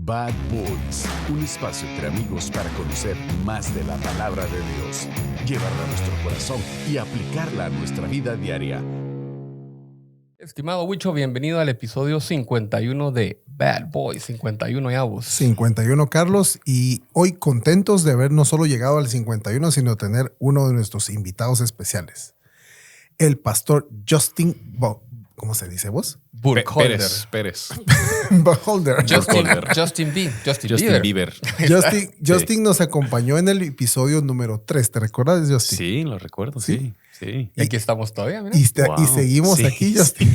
Bad Boys, un espacio entre amigos para conocer más de la palabra de Dios, llevarla a nuestro corazón y aplicarla a nuestra vida diaria. Estimado Huicho, bienvenido al episodio 51 de Bad Boys. 51 ya vos. 51, Carlos, y hoy contentos de haber no solo llegado al 51, sino tener uno de nuestros invitados especiales. El pastor Justin, ¿cómo se dice vos? Burkholder. Pérez. Burkholder. Justin Bieber. Justin nos acompañó en el episodio número 3. ¿Te recuerdas, Justin? Sí, lo recuerdo, sí. Y aquí estamos todavía, mira. Y seguimos sí, aquí, Justin.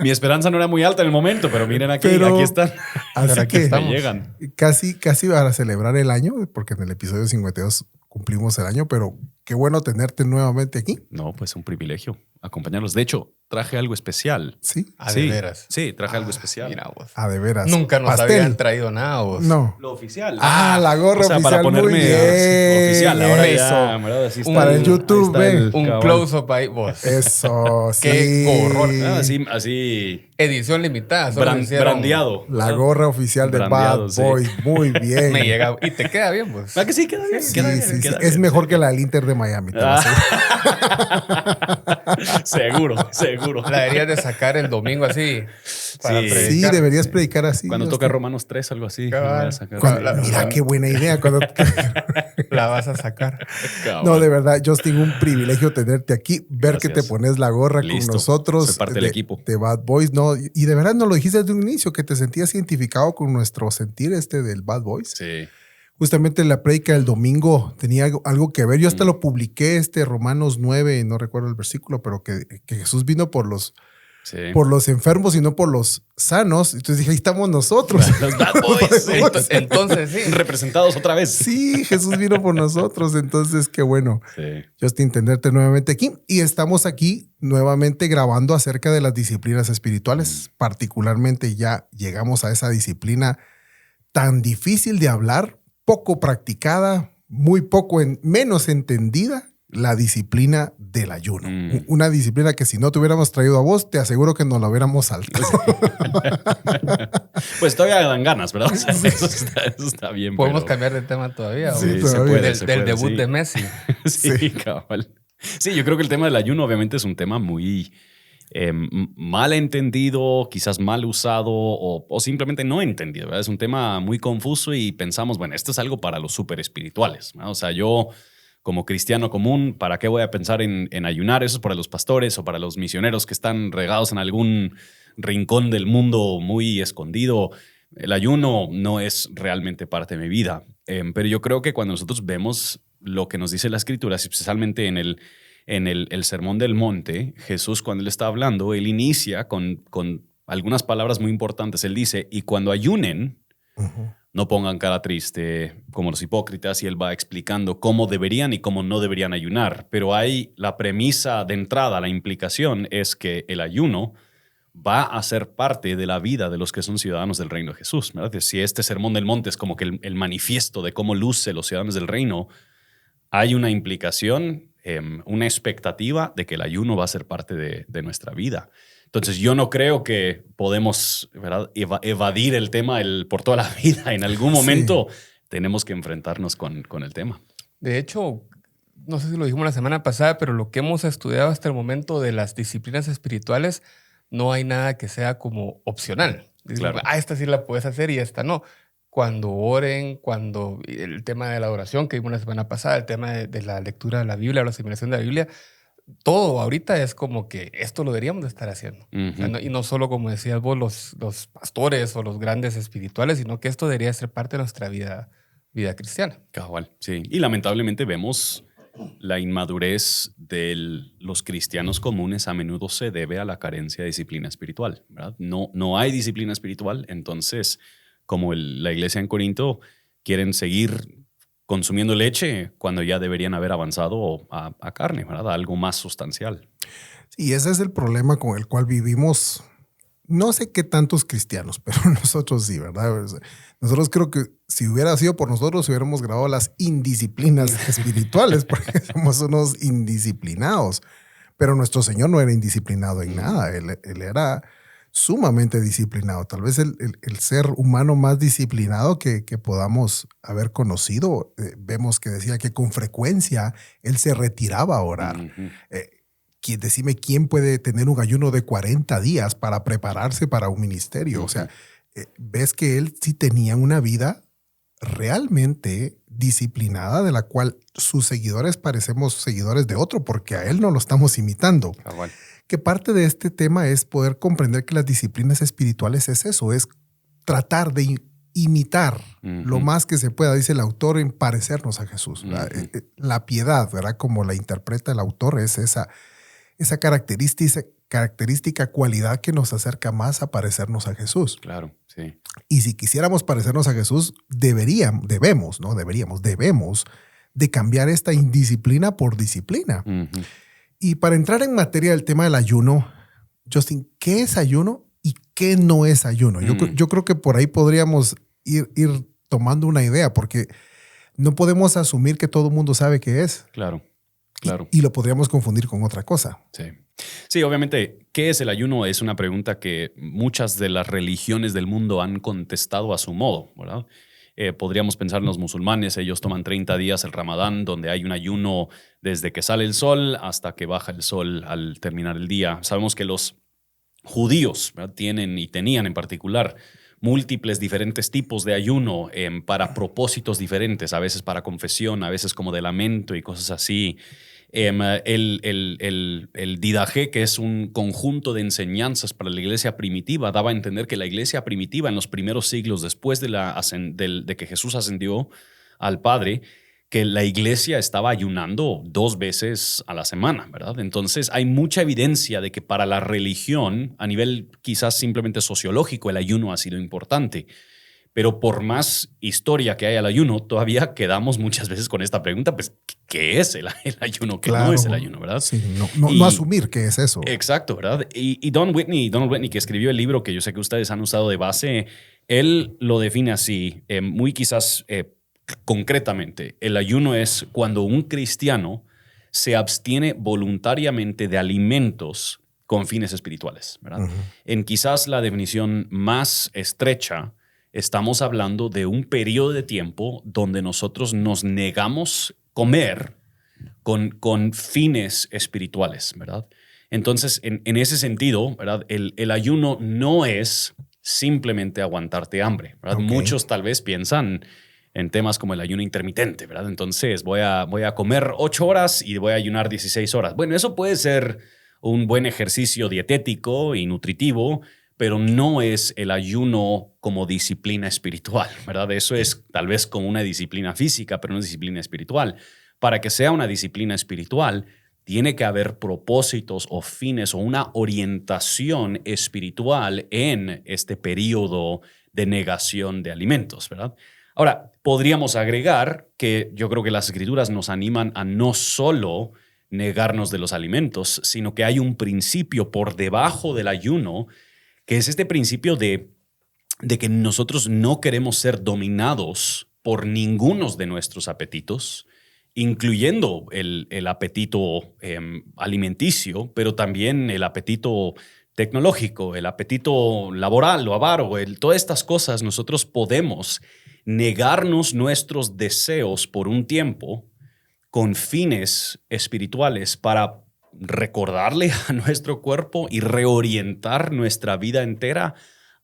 Mi esperanza no era muy alta en el momento, pero miren aquí están. Así aquí que estamos. Llegan. casi para celebrar el año, porque en el episodio 52 cumplimos el año, pero qué bueno tenerte nuevamente aquí. No, pues un privilegio acompañarlos. De hecho, traje algo especial. Sí, De veras. Sí, traje algo especial. Mira vos. de veras. Nunca nos Pastel. habían traído nada vos. No. Lo oficial. La gorra o sea, oficial. para ponerme muy bien. oficial. Ahora Eso. ya, ¿verdad? Así está Para el YouTube, ahí está el Un cabal. close-up ahí vos. Eso, sí. Qué gorrón. Así Edición limitada. Solo me hicieron- brandeado. La gorra oficial de Brandeado, Bad sí. Boys. Muy bien. Me llega. Y te queda bien vos. ¿Ah, que sí? Queda bien. Sí, queda bien, sí. queda Es bien. mejor que la del Inter de Miami. te lo aseguro. Seguro. La deberías de sacar el domingo así. Para Sí. Sí, predicar. deberías predicar así. Cuando Justin. toca Romanos 3, algo así. Cabal. me voy a sacar. Mira qué buena idea. La vas a sacar. Cabal. No, de verdad, Justin, un privilegio tenerte aquí, ver que te Gracias. pones la gorra Listo. con nosotros. Soy parte del equipo. De Bad Boys. No, y de verdad nos lo dijiste desde un inicio, que te sentías identificado con nuestro sentir del Bad Boys. Sí. Justamente la prédica del domingo tenía algo que ver. Yo hasta lo publiqué, Romanos 9, no recuerdo el versículo, pero que Jesús vino por los enfermos y no por los sanos. Entonces dije, ahí estamos nosotros. Los Bad Boys. Entonces sí. Representados otra vez. Sí, Jesús vino por nosotros. Entonces, qué bueno, Sí. Justin, tenerte nuevamente aquí. Y estamos aquí nuevamente grabando acerca de las disciplinas espirituales. Particularmente ya llegamos a esa disciplina tan difícil de hablar, poco practicada, menos entendida, la disciplina del ayuno. Una disciplina que si no te hubiéramos traído a vos, te aseguro que nos la hubiéramos saltado. Pues todavía dan ganas, ¿verdad? O sea, eso está bien. Podemos pero- cambiar de tema todavía. Sí, ¿o? se todavía. puede, Del, se del puede, debut sí. de Messi. Sí, cabal. Sí, yo creo que el tema del ayuno obviamente es un tema muy mal entendido, quizás mal usado o simplemente no entendido, ¿verdad? Es un tema muy confuso y pensamos, bueno, esto es algo para los súper espirituales, ¿no? O sea, yo como cristiano común, ¿para qué voy a pensar en ayunar? Eso es para los pastores o para los misioneros que están regados en algún rincón del mundo muy escondido. El ayuno no es realmente parte de mi vida, pero yo creo que cuando nosotros vemos lo que nos dice la Escritura, especialmente en el Sermón del Monte, Jesús cuando él está hablando, él inicia con algunas palabras muy importantes. Él dice, y cuando ayunen, no pongan cara triste como los hipócritas, y él va explicando cómo deberían y cómo no deberían ayunar. Pero hay la premisa de entrada, la implicación es que el ayuno va a ser parte de la vida de los que son ciudadanos del reino de Jesús, ¿verdad? Si este Sermón del Monte es como que el manifiesto de cómo luce los ciudadanos del reino, hay una implicación, una expectativa de que el ayuno va a ser parte de nuestra vida. Entonces, yo no creo que podemos, ¿verdad?, evadir el tema por toda la vida. En algún momento tenemos que enfrentarnos con el tema. De hecho, no sé si lo dijimos la semana pasada, pero lo que hemos estudiado hasta el momento de las disciplinas espirituales, no hay nada que sea como opcional. Claro. Esta sí la puedes hacer y esta no. Cuando oren, cuando el tema de la oración que vimos la semana pasada, el tema de la lectura de la Biblia o la asimilación de la Biblia, todo ahorita es como que esto lo deberíamos de estar haciendo. O sea, y no solo, como decías vos, los pastores o los grandes espirituales, sino que esto debería ser parte de nuestra vida cristiana. Cabal, sí. Y lamentablemente vemos la inmadurez de los cristianos comunes a menudo se debe a la carencia de disciplina espiritual, ¿verdad? No hay disciplina espiritual, entonces, como la iglesia en Corinto, quieren seguir consumiendo leche cuando ya deberían haber avanzado a carne, ¿verdad? A algo más sustancial. Y ese es el problema con el cual vivimos. No sé qué tantos cristianos, pero nosotros sí, ¿verdad? Nosotros creo que si hubiera sido por nosotros, hubiéramos grabado las indisciplinas espirituales, porque somos unos indisciplinados. Pero nuestro Señor no era indisciplinado en nada. Él era sumamente disciplinado. Tal vez el ser humano más disciplinado que podamos haber conocido. Vemos que decía que con frecuencia él se retiraba a orar. Decime quién puede tener un ayuno de 40 días para prepararse para un ministerio. O sea, ves que él sí tenía una vida realmente disciplinada, de la cual sus seguidores parecemos seguidores de otro, porque a él no lo estamos imitando. Cabal. Que parte de este tema es poder comprender que las disciplinas espirituales es eso, es tratar de imitar lo más que se pueda, dice el autor, en parecernos a Jesús. La piedad, ¿verdad? Como la interpreta el autor, es esa característica, cualidad que nos acerca más a parecernos a Jesús. Claro, sí. Y si quisiéramos parecernos a Jesús, debemos de cambiar esta indisciplina por disciplina. Y para entrar en materia del tema del ayuno, Justin, ¿qué es ayuno y qué no es ayuno? Yo creo que por ahí podríamos ir tomando una idea, porque no podemos asumir que todo el mundo sabe qué es. Claro. Y lo podríamos confundir con otra cosa. Sí, obviamente, ¿qué es el ayuno? Es una pregunta que muchas de las religiones del mundo han contestado a su modo, ¿verdad? Podríamos pensar en los musulmanes, ellos toman 30 días el Ramadán, donde hay un ayuno desde que sale el sol hasta que baja el sol al terminar el día. Sabemos que los judíos, ¿verdad?, tienen y tenían en particular múltiples diferentes tipos de ayuno para propósitos diferentes, a veces para confesión, a veces como de lamento y cosas así. El Didaje, que es un conjunto de enseñanzas para la iglesia primitiva, daba a entender que la iglesia primitiva en los primeros siglos, después de que Jesús ascendió al Padre, que la iglesia estaba ayunando 2 veces a la semana, ¿verdad? Entonces hay mucha evidencia de que para la religión, a nivel quizás simplemente sociológico, el ayuno ha sido importante. Pero por más historia que haya al ayuno, todavía quedamos muchas veces con esta pregunta, pues, ¿qué es el ayuno? ¿Qué no es el ayuno, verdad? Sí, no asumir qué es eso. Exacto, ¿verdad? Y Donald Whitney, que escribió el libro que yo sé que ustedes han usado de base, él lo define así, muy quizás concretamente. El ayuno es cuando un cristiano se abstiene voluntariamente de alimentos con fines espirituales, ¿verdad? En quizás la definición más estrecha, estamos hablando de un periodo de tiempo donde nosotros nos negamos comer con fines espirituales, ¿verdad? Entonces, en ese sentido, ¿verdad?, el ayuno no es simplemente aguantarte hambre, ¿verdad? Okay. Muchos tal vez piensan en temas como el ayuno intermitente, ¿verdad? Entonces, voy a comer 8 horas y voy a ayunar 16 horas. Bueno, eso puede ser un buen ejercicio dietético y nutritivo, pero no es el ayuno como disciplina espiritual, ¿verdad? Eso es tal vez como una disciplina física, pero no es disciplina espiritual. Para que sea una disciplina espiritual, tiene que haber propósitos o fines o una orientación espiritual en este periodo de negación de alimentos, ¿verdad? Ahora, podríamos agregar que yo creo que las Escrituras nos animan a no solo negarnos de los alimentos, sino que hay un principio por debajo del ayuno, que es este principio de que nosotros no queremos ser dominados por ninguno de nuestros apetitos, incluyendo el apetito alimenticio, pero también el apetito tecnológico, el apetito laboral o avaro, todas estas cosas. Nosotros podemos negarnos nuestros deseos por un tiempo con fines espirituales para recordarle a nuestro cuerpo y reorientar nuestra vida entera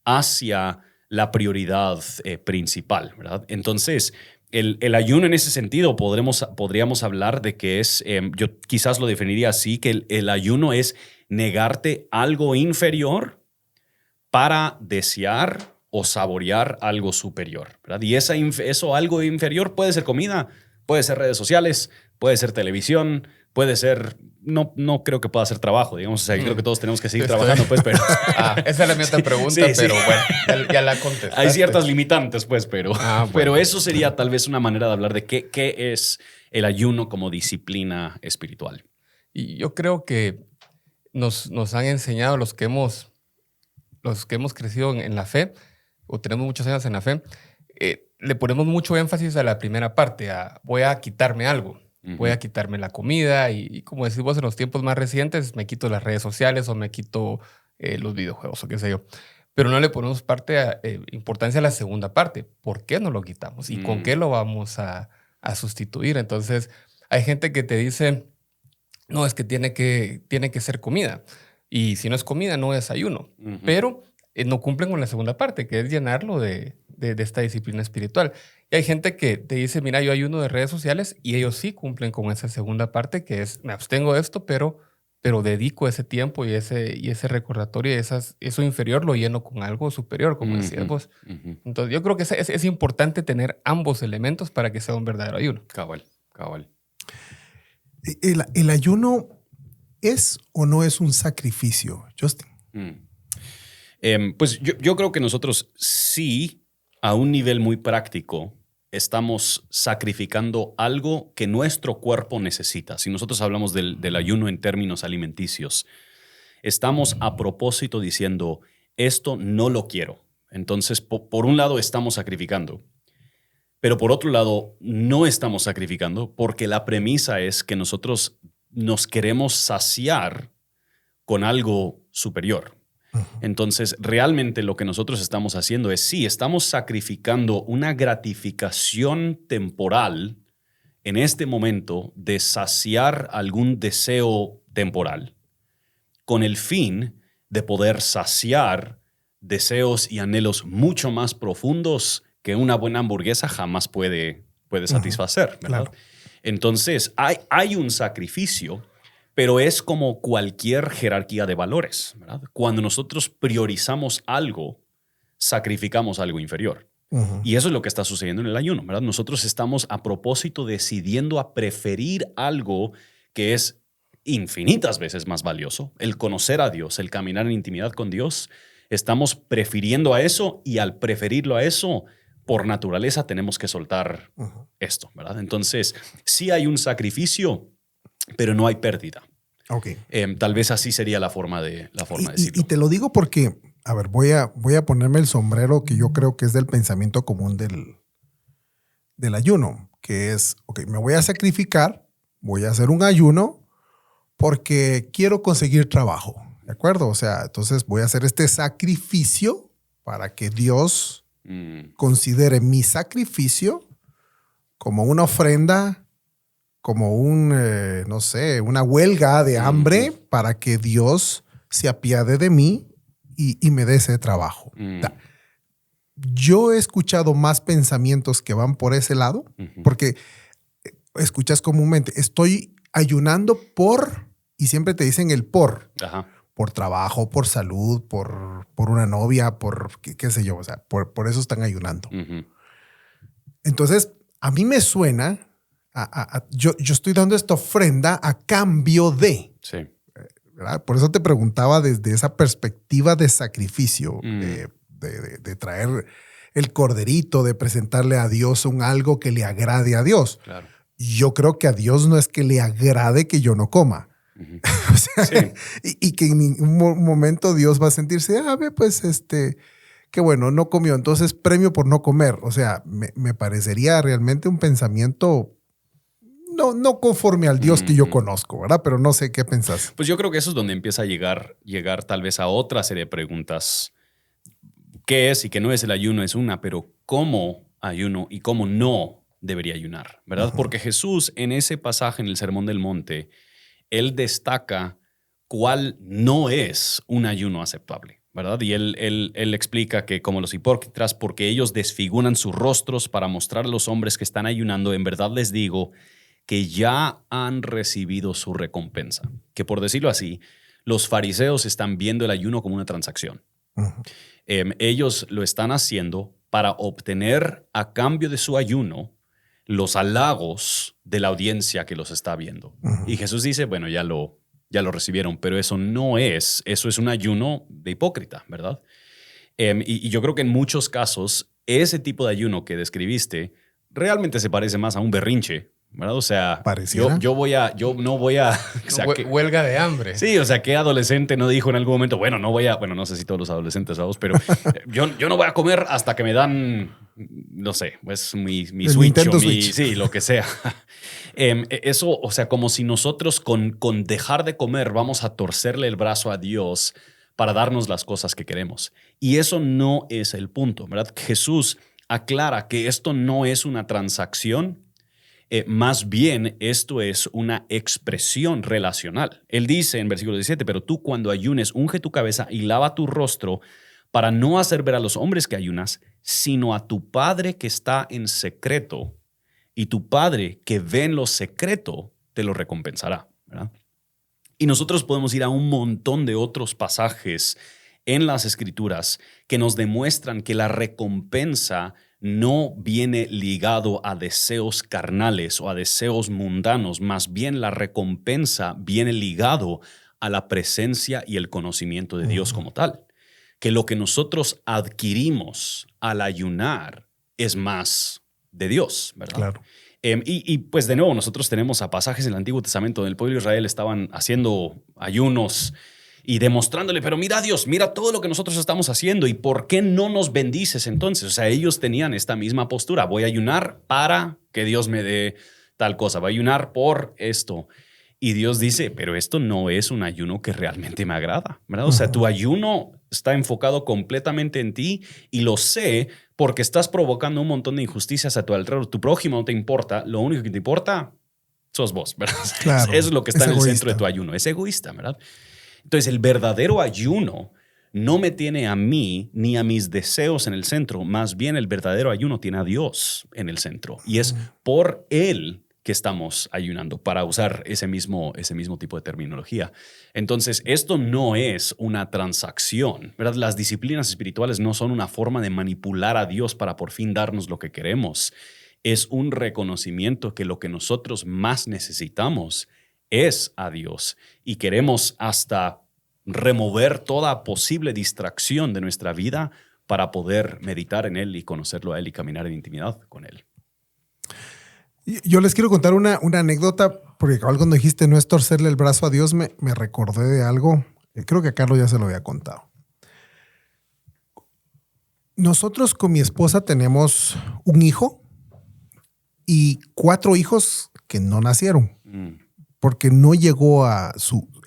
hacia la prioridad principal, ¿verdad? Entonces, el ayuno en ese sentido podríamos hablar de que es, yo quizás lo definiría así, que el ayuno es negarte algo inferior para desear o saborear algo superior, ¿verdad? Y eso algo inferior puede ser comida, puede ser redes sociales, puede ser televisión, puede ser, no creo que pueda ser trabajo, digamos, o sea, creo que todos tenemos que seguir trabajando, pues, pero... esa es la mi otra pregunta, sí, pero bueno, ya la contestaste. Hay ciertas limitantes, pues, pero, bueno. Pero eso sería tal vez una manera de hablar de qué es el ayuno como disciplina espiritual. Y yo creo que nos han enseñado los que hemos crecido en la fe, o tenemos muchos años en la fe, le ponemos mucho énfasis a la primera parte, voy a quitarme algo. Voy a quitarme la comida y como decís vos, en los tiempos más recientes me quito las redes sociales o me quito los videojuegos o qué sé yo. Pero no le ponemos importancia a la segunda parte. ¿Por qué no lo quitamos? ¿Y con qué lo vamos a sustituir? Entonces, hay gente que te dice, no, es que tiene que ser comida. Y si no es comida, no es ayuno. Pero no cumplen con la segunda parte, que es llenarlo de esta disciplina espiritual. Y hay gente que te dice, mira, yo ayuno de redes sociales, y ellos sí cumplen con esa segunda parte, que es, me abstengo de esto, pero dedico ese tiempo y ese recordatorio, y eso inferior lo lleno con algo superior, como decías vos. Entonces, yo creo que es importante tener ambos elementos para que sea un verdadero ayuno. Cabal. ¿El ayuno es o no es un sacrificio, Justin? Pues yo creo que nosotros sí, a un nivel muy práctico, estamos sacrificando algo que nuestro cuerpo necesita. Si nosotros hablamos del ayuno en términos alimenticios, estamos a propósito diciendo, esto no lo quiero. Entonces, por un lado estamos sacrificando, pero por otro lado no estamos sacrificando porque la premisa es que nosotros nos queremos saciar con algo superior. Entonces, realmente lo que nosotros estamos haciendo es, sí, estamos sacrificando una gratificación temporal en este momento de saciar algún deseo temporal, con el fin de poder saciar deseos y anhelos mucho más profundos que una buena hamburguesa jamás puede satisfacer, ¿verdad? Claro. Entonces, hay un sacrificio, pero es como cualquier jerarquía de valores, ¿verdad? Cuando nosotros priorizamos algo, sacrificamos algo inferior. Y eso es lo que está sucediendo en el ayuno, ¿verdad? Nosotros estamos a propósito decidiendo a preferir algo que es infinitas veces más valioso, el conocer a Dios, el caminar en intimidad con Dios. Estamos prefiriendo a eso, y al preferirlo a eso, por naturaleza tenemos que soltar esto, ¿verdad? Entonces, sí hay un sacrificio, pero no hay pérdida. Ok. Tal vez así sería la forma de decirlo. Y te lo digo porque, a ver, voy a ponerme el sombrero que yo creo que es del pensamiento común del ayuno, que es, ok, me voy a sacrificar, voy a hacer un ayuno porque quiero conseguir trabajo, ¿de acuerdo? O sea, entonces voy a hacer este sacrificio para que Dios considere mi sacrificio como una ofrenda, como no sé, una huelga de hambre para que Dios se apiade de mí y me dé ese trabajo. Yo he escuchado más pensamientos que van por ese lado, porque escuchas comúnmente, estoy ayunando y siempre te dicen el por. Ajá. Por trabajo, por salud, por una novia, por qué sé yo, o sea, por eso están ayunando. Entonces, a mí me suena, yo estoy dando esta ofrenda a cambio de. Sí. ¿Verdad? Por eso te preguntaba desde esa perspectiva de sacrificio, de traer el corderito, de presentarle a Dios algo que le agrade a Dios. Claro. Yo creo que a Dios no es que le agrade que yo no coma. O sea, sí. y que en ningún momento Dios va a sentirse, pues qué bueno, no comió, entonces premio por no comer. O sea, me parecería realmente un pensamiento no conforme al Dios que yo conozco, ¿verdad? Pero no sé qué pensás. Pues yo creo que eso es donde empieza a llegar tal vez a otra serie de preguntas. ¿Qué es y qué no es el ayuno? Es una, pero ¿cómo ayuno y cómo no debería ayunar? ¿Verdad? Porque Jesús, en ese pasaje en el Sermón del Monte, él destaca cuál no es un ayuno aceptable, ¿verdad? Y él explica que como los hipócritas, porque ellos desfiguran sus rostros para mostrar a los hombres que están ayunando, en verdad les digo que ya han recibido su recompensa. Que por decirlo así, los fariseos están viendo el ayuno como una transacción. Ellos lo están haciendo para obtener a cambio de su ayuno los halagos de la audiencia que los está viendo. Y Jesús dice, bueno, ya lo recibieron, pero eso es un ayuno de hipócrita, ¿verdad? Y yo creo que en muchos casos ese tipo de ayuno que describiste realmente se parece más a un berrinche, ¿verdad? O sea, yo no voy a... O sea, huelga de hambre. Sí, o sea, ¿qué adolescente no dijo en algún momento, bueno, no sé si todos los adolescentes, ¿sabes? Pero yo no voy a comer hasta que me dan, no sé, pues mi Switch o Switch. Sí, lo que sea. Eso, o sea, como si nosotros con dejar de comer vamos a torcerle el brazo a Dios para darnos las cosas que queremos. Y eso no es el punto, ¿verdad? Jesús aclara que esto no es una transacción, más bien esto es una expresión relacional. Él dice en versículo 17, pero tú cuando ayunes, unge tu cabeza y lava tu rostro para no hacer ver a los hombres que ayunas, sino a tu Padre que está en secreto, y tu Padre que ve en lo secreto te lo recompensará, ¿verdad? Y nosotros podemos ir a un montón de otros pasajes en las Escrituras que nos demuestran que la recompensa no viene ligado a deseos carnales o a deseos mundanos, más bien la recompensa viene ligado a la presencia y el conocimiento de Dios como tal. Que lo que nosotros adquirimos al ayunar es más de Dios, ¿verdad? Claro. Y pues de nuevo, nosotros tenemos a pasajes en el Antiguo Testamento donde el pueblo de Israel estaban haciendo ayunos y demostrándole, pero mira Dios, mira todo lo que nosotros estamos haciendo y ¿por qué no nos bendices entonces? O sea, ellos tenían esta misma postura. Voy a ayunar para que Dios me dé tal cosa. Voy a ayunar por esto. Y Dios dice, pero esto no es un ayuno que realmente me agrada, ¿verdad? O sea, tu ayuno está enfocado completamente en ti y lo sé porque estás provocando un montón de injusticias a tu alrededor. Tu prójimo no te importa, lo único que te importa sos vos, ¿verdad? Claro, Eso es lo que está es en el egoísta. centro de tu ayuno. Es egoísta, ¿verdad? Entonces, el verdadero ayuno no me tiene a mí ni a mis deseos en el centro. Más bien, el verdadero ayuno tiene a Dios en el centro. Y es por Él que estamos ayunando, para usar ese mismo tipo de terminología. Entonces, esto no es una transacción, ¿verdad? Las disciplinas espirituales no son una forma de manipular a Dios para por fin darnos lo que queremos. Es un reconocimiento que lo que nosotros más necesitamos es a Dios y queremos hasta remover toda posible distracción de nuestra vida para poder meditar en Él y conocerlo a Él y caminar en intimidad con Él. Yo les quiero contar una anécdota, porque cuando dijiste no es torcerle el brazo a Dios, me recordé de algo. Creo que a Carlos ya se lo había contado. Nosotros con mi esposa tenemos un hijo y 4 hijos que no nacieron. Porque no llegó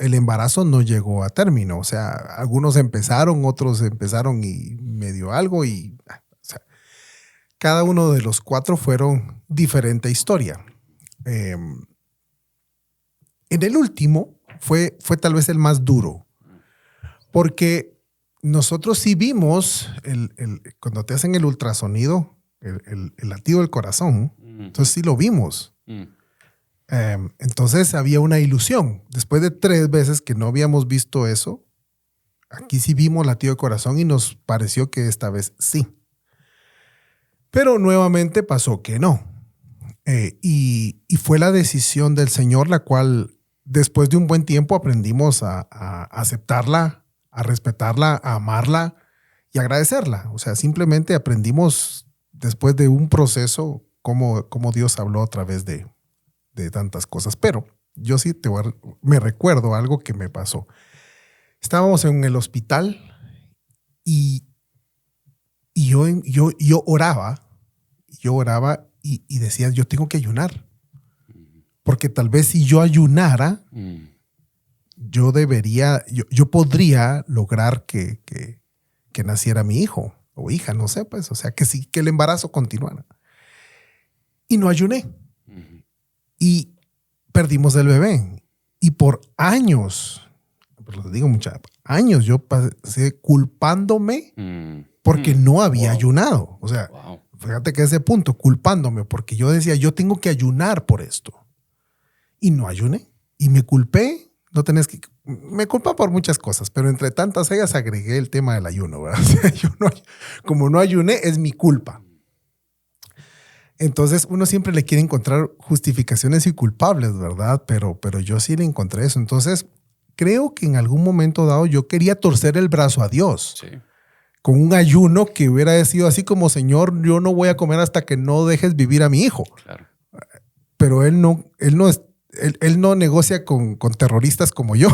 el embarazo no llegó a término. O sea, algunos empezaron, otros empezaron y medio algo y cada uno de los 4 fueron diferente historia. En el último fue tal vez el más duro, porque nosotros sí vimos cuando te hacen el ultrasonido, el latido del corazón, entonces sí lo vimos. Entonces había una ilusión. Después de 3 veces que no habíamos visto eso, aquí sí vimos latido del corazón y nos pareció que esta vez sí. Pero nuevamente pasó que no. Y fue la decisión del Señor, la cual después de un buen tiempo aprendimos a aceptarla, a respetarla, a amarla y agradecerla. O sea, simplemente aprendimos después de un proceso cómo Dios habló a través de tantas cosas. Pero yo sí me recuerdo algo que me pasó. Estábamos en el hospital y yo oraba y decía, yo tengo que ayunar. Porque tal vez si yo ayunara, yo podría lograr que naciera mi hijo o hija, no sé, pues, o sea, que el embarazo continuara. Y no ayuné. Y perdimos el bebé. Y por años, pero les digo muchos años, yo pasé culpándome porque no había ayunado. O sea, fíjate que ese punto, culpándome, porque yo decía, yo tengo que ayunar por esto. Y no ayuné. Y me culpé. Me culpa por muchas cosas, pero entre tantas ellas agregué el tema del ayuno, ¿verdad? O sea, como no ayuné, es mi culpa. Entonces uno siempre le quiere encontrar justificaciones y culpables, ¿verdad? Pero yo sí le encontré eso. Entonces creo que en algún momento dado yo quería torcer el brazo a Dios. Sí. Con un ayuno que hubiera sido así como, Señor, yo no voy a comer hasta que no dejes vivir a mi hijo. Claro. Pero él no negocia con terroristas como yo.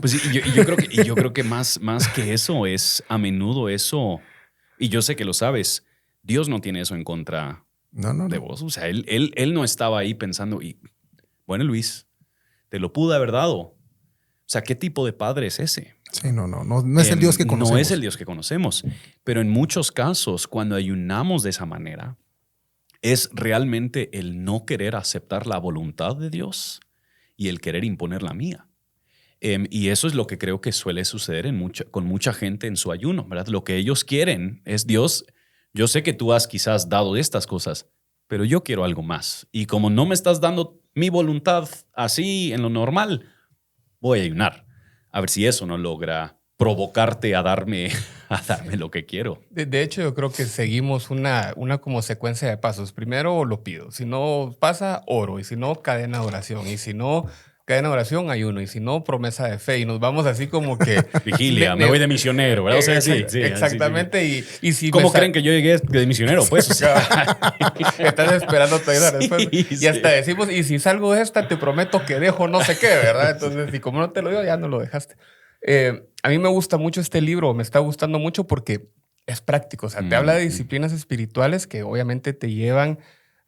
Pues yo creo que más que eso es a menudo eso, y yo sé que lo sabes, Dios no tiene eso en contra de vos. O sea, él no estaba ahí pensando, y bueno, Luis, te lo pude haber dado, sea, ¿qué tipo de padre es ese? Sí, no es el Dios que conocemos. No es el Dios que conocemos. Pero en muchos casos, cuando ayunamos de esa manera, es realmente el no querer aceptar la voluntad de Dios y el querer imponer la mía. Y eso es lo que creo que suele suceder con mucha gente en su ayuno, ¿verdad? Lo que ellos quieren es: Dios, yo sé que tú has quizás dado estas cosas, pero yo quiero algo más. Y como no me estás dando mi voluntad así en lo normal, voy a ayunar. A ver si eso no logra provocarte a darme lo que quiero. De hecho, yo creo que seguimos una como secuencia de pasos. Primero lo pido. Si no pasa, oro. Y si no, cadena de oración. Y si no, cadena de oración, ayuno. Y si no, promesa de fe. Y nos vamos así como que... Vigilia, me voy de misionero, ¿verdad? O sea, sí, exactamente. Sí. Y si ¿Cómo creen que yo llegué de misionero? Pues, o sea. Estás esperando te ayudar después. Sí. Y hasta decimos, y si salgo de esta, te prometo que dejo no sé qué, ¿verdad? Entonces, y como no te lo digo, ya no lo dejaste. A mí me gusta mucho este libro, me está gustando mucho porque es práctico. O sea, te habla de disciplinas espirituales que obviamente te llevan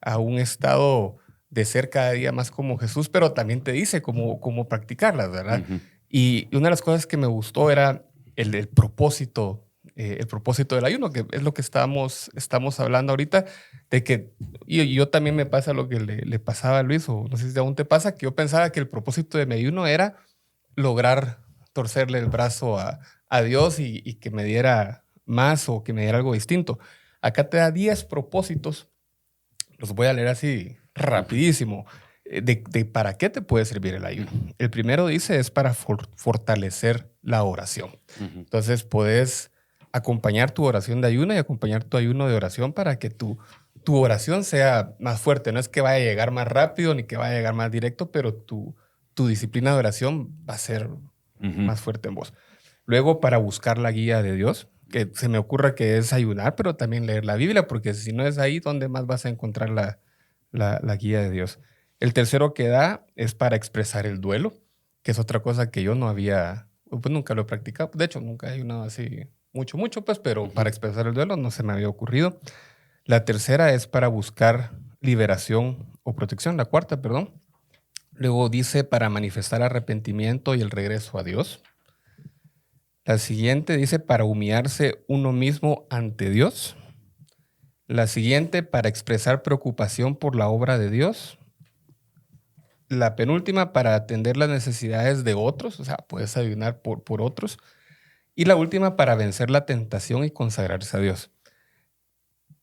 a un estado de ser cada día más como Jesús, pero también te dice cómo practicarlas, ¿verdad? Y una de las cosas que me gustó era el propósito del ayuno, que es lo que estamos hablando ahorita, de que yo también me pasa lo que le pasaba a Luis, o no sé si aún te pasa, que yo pensaba que el propósito de mi ayuno era lograr torcerle el brazo a Dios y que me diera más o que me diera algo distinto. Acá te da 10 propósitos, los voy a leer así rapidísimo, de para qué te puede servir el ayuno. El primero dice es para fortalecer la oración. Entonces puedes acompañar tu oración de ayuno y acompañar tu ayuno de oración para que tu oración sea más fuerte. No es que vaya a llegar más rápido ni que vaya a llegar más directo, pero tu disciplina de oración va a ser más fuerte en vos. Luego, para buscar la guía de Dios, que se me ocurre que es ayunar, pero también leer la Biblia, porque si no es ahí, ¿dónde más vas a encontrar la guía de Dios? El tercero que da es para expresar el duelo, que es otra cosa que yo no había, pues nunca lo he practicado. De hecho, nunca he ayunado así mucho, pues, pero para expresar el duelo no se me había ocurrido. La tercera es para buscar liberación o protección, la cuarta, perdón. Luego dice para manifestar arrepentimiento y el regreso a Dios. La siguiente dice para humillarse uno mismo ante Dios. La siguiente para expresar preocupación por la obra de Dios. La penúltima para atender las necesidades de otros, o sea, puedes ayunar por otros. Y la última para vencer la tentación y consagrarse a Dios.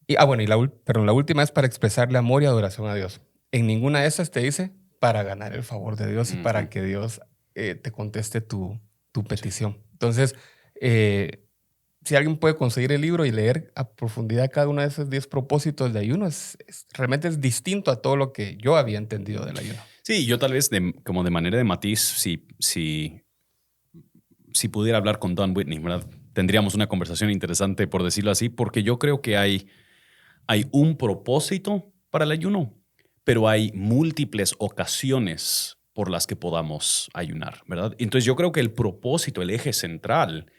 La última es para expresarle amor y adoración a Dios. En ninguna de esas te dice para ganar el favor de Dios y para que Dios te conteste tu petición. Entonces, si alguien puede conseguir el libro y leer a profundidad cada uno de esos 10 propósitos de ayuno, realmente es distinto a todo lo que yo había entendido del ayuno. Sí, yo tal vez como de manera de matiz, si pudiera hablar con Don Whitney, ¿verdad? Tendríamos una conversación interesante, por decirlo así, porque yo creo que hay un propósito para el ayuno, pero hay múltiples ocasiones por las que podamos ayunar, ¿verdad? Entonces yo creo que el propósito, el eje central,